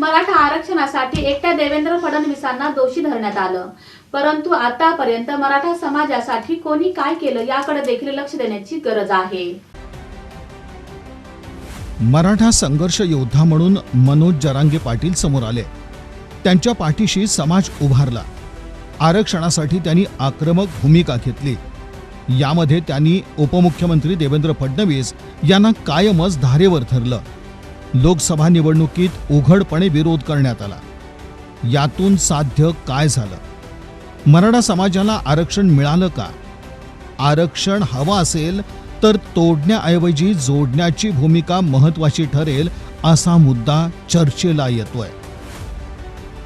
मराठा आरक्षणासाठी एकट्या देवेंद्र फडणवीसांना दोषी धरण्यात आलं, परंतु आतापर्यंत मराठा समाजासाठी कोणी काय केलं याकडे देखील लक्ष देण्याची गरज आहे। मराठा संघर्ष योद्धा म्हणून मनोज जरांगे पाटील समोर आले। त्यांच्या पाठीशी समाज उभारला। आरक्षणासाठी त्यांनी आक्रमक भूमिका घेतली। यामध्ये त्यांनी उपमुख्यमंत्री देवेंद्र फडणवीस यांना कायमच धारेवर धरलं। लोकसभा निवडणुकीत उघडपणे विरोध करण्यात आला। यातून साध्य काय झालं? मराठा समाजाला आरक्षण मिळालं का? आरक्षण हवं असेल तर तोडण्याऐवजी जोडण्याची भूमिका महत्त्वाची ठरेल असा मुद्दा चर्चेला येतोय।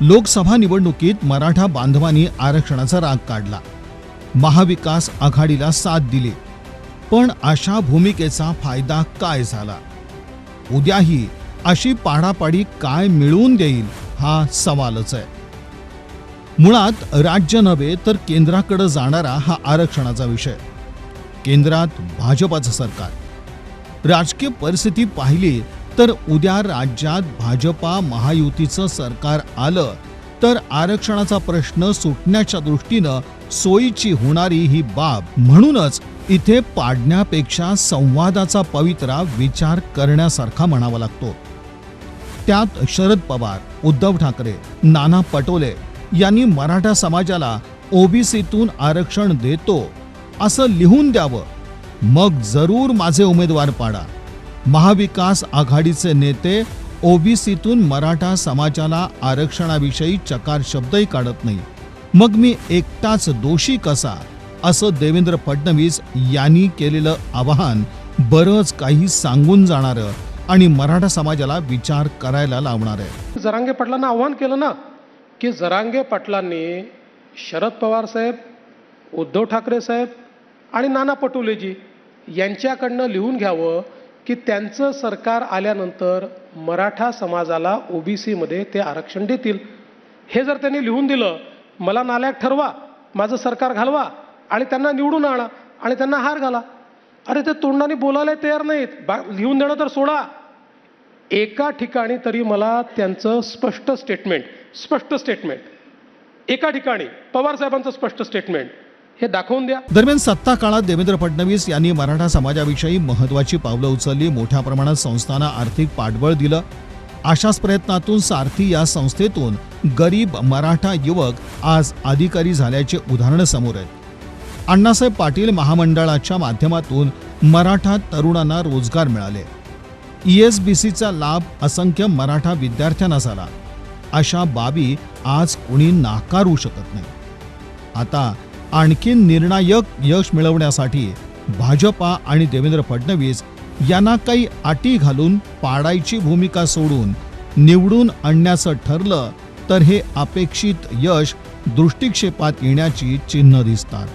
लोकसभा निवडणुकीत मराठा बांधवांनी आरक्षणाचा राग काढला, महाविकास आघाडीला साथ दिली, पण अशा भूमिकेचा फायदा काय झाला? उद्याही अशी पाडापाडी काय मिळवून देईल हा सवालच आहे। मुळात राज्य नव्हे तर केंद्राकडे जाणारा हा आरक्षणाचा विषय। केंद्रात भाजपाचं सरकार। राजकीय परिस्थिती पाहिली तर उद्या राज्यात भाजपा महायुतीचं सरकार आलं तर आरक्षणाचा प्रश्न सुटण्याच्या दृष्टीनं सोयीची होणारी ही बाब। म्हणूनच इथे पाडण्यापेक्षा संवादाचा पवित्रा विचार करण्यासारखा म्हणावा लागतो। त्यात शरद पवार, उद्धव ठाकरे, नाना पटोले यांनी मराठा समाजाला ओबीसीतून आरक्षण देतो असं लिहून द्यावं, मग जरूर माझे उमेदवार पाडा। महाविकास आघाडीचे नेते ओबीसीतून मराठा समाजाला आरक्षणाविषयी चकार शब्दही काढत नाही, मग मी एकटाच दोषी कसा, असं देवेंद्र फडणवीस यांनी केलेलं आवाहन बरंच काही सांगून जाणारं आणि मराठा समाजाला विचार करायला लावणार आहे। जरांगे पाटलांना आव्हान केलं ना की जरांगे पाटलांनी शरद पवार साहेब, उद्धव ठाकरे साहेब आणि नाना पटोलेजी यांच्याकडनं लिहून घ्यावं की त्यांचं सरकार आल्यानंतर मराठा समाजाला ओबीसीमध्ये ते आरक्षण देतील। हे जर त्यांनी लिहून दिलं, मला नालायक ठरवा, माझं सरकार घालवा आणि त्यांना निवडून आणा आणि त्यांना हार घाला। अरे ते तोंडाने बोलायला तयार नाहीत, लिहून देणं तर सोडा। एका ठिकाणी तरी मला त्यांचं स्पष्ट स्टेटमेंट एका ठिकाणी पवार साहेबांचं स्पष्ट स्टेटमेंट हे दाखवून द्या। दरम्यान सत्ता काळात देवेंद्र फडणवीस यांनी मराठा समाजाविषयी महत्त्वाची पावलं उचलली, मोठ्या प्रमाणात संस्थांना आर्थिक पाठबळ दिलं। अशाच प्रयत्नातून सारथी या संस्थेतून गरीब मराठा युवक आज अधिकारी झाल्याचे उदाहरण समोर आहेत। अण्णासाहेब पाटील महामंडळाच्या माध्यमातून मराठा तरुणांना रोजगार मिळाले। ESBCचा लाभ असंख्य मराठा विद्यार्थ्यांना झाला। अशा बाबी आज कोणी नाकारू शकत नाही। आता आणखी निर्णायक यश मिळवण्यासाठी भाजपा आणि देवेंद्र फडणवीस यांना काही अटी घालून पाडायची भूमिका सोडून निवडून आणण्याचं ठरलं तर हे अपेक्षित यश दृष्टिक्षेपात येण्याची चिन्ह दिसतात।